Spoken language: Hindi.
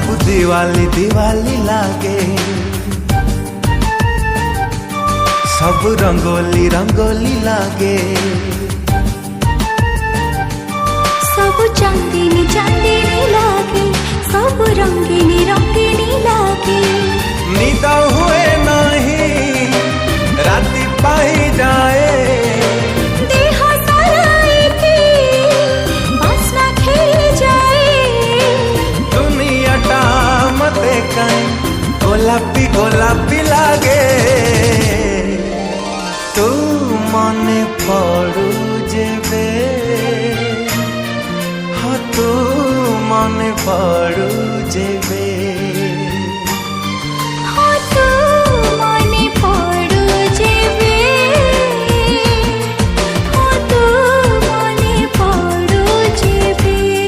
सब दिवाली दिवाली लागे, सब रंगोली रंगोली लागे, सब चांदनी चांदनी लागे, सब रंगीनी रंगीनी लागे। निद हुए नहीं राति पाई जाए, देह सारा एके बास्ना खेली जाए। दुनियाटा मते कहीं गोलापी गोलापी लागे। तू मने पड़ू जेबे, हाँ तू मने पड़ू जेबे।